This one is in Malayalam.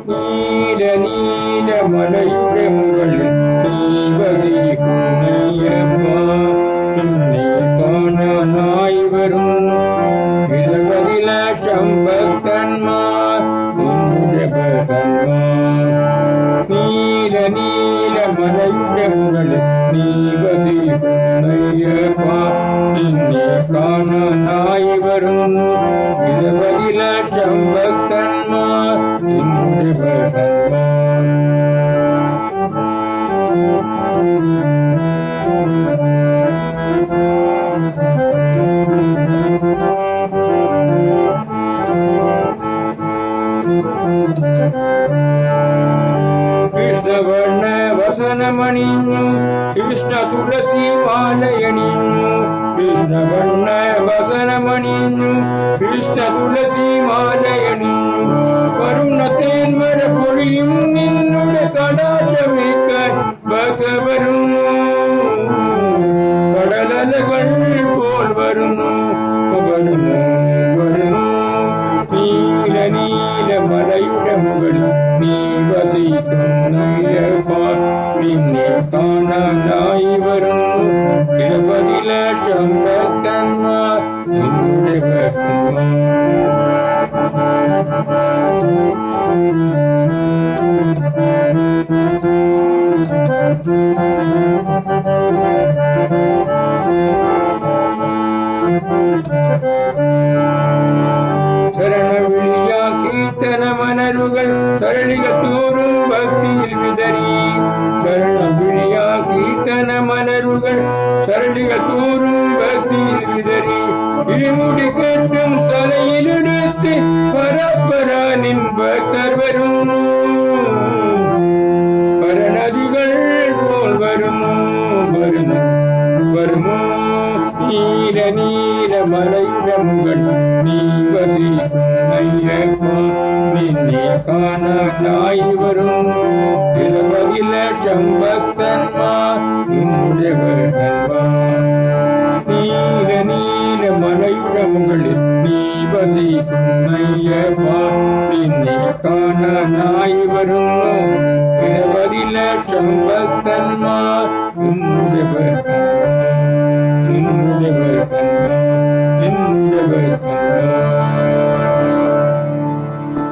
நீல நீல மலையுடைய முகளில் நீவசிக்கும் ஐயப்பா என்னை காண நாய் வரும் விலகதில சம்பக்கன்மார் நீல நீல மலையுடைய முகளில் நீவசிக்கும் ஐயப்பா என்னை காண நாய் வரும் விலகதில சம்பக்கன்மார் കൃഷ്ണവർണ്ണ വസനമണിഞ്ഞു കൃഷ്ണ തുളസി മാലയണിഞ്ഞു കൃഷ്ണവർണ്ണ വസനമണിഞ്ഞു കൃഷ്ണ തുളസി മാലയണിഞ്ഞു കരുണത്തേൻ വര പൊഴിയും നിന്നുടെ കടാശമിക്കാൻ ഭഗവരുന്നു കടലലകൾ പോൽ വരുന്നു വരുന്നു വരുന്നു നീല നീല മലയുടെ മുകളിൽ നീ വസിക്കുന്നയ്യപ്പ നിന്നെ കാണാനായി വരുന്നു 20 ലക്ഷം ഭക്തന്മാർ നിന്റെ ശരണവിളിയ കീർത്തനമനരുകൾ സരളികൾ തോറും ഭക്തിയിൽ വിതറി ശരണവിളിയ കീർത്തനമനരുകൾ സരളികൾ തോറും ഭക്തിയിൽ വിതറി ഇരുമുടി കെട്ടും തലയിലെടുത്ത് പരപ്പരാനിൻ ഭക്തർ വരുന്നു പരനദികൾ പോൽ വരുന്നു വരുന്നു വരുന്നു നീല നീല മലയുടെ മുകൾ നീ വസിക്കുന്നയ്യപ്പ നിന്നെ കാണാനായി വരുന്നു 20 ലക്ഷം ഭക്തന്മാർ നിന്റെ നീല നീല മലയുടെ മുകളിൽ നീ വസിക്കുന്നയ്യപ്പ നിന്നെ കാണാനായി വരുന്നു 20 ലക്ഷം ഭക്തന്മാർ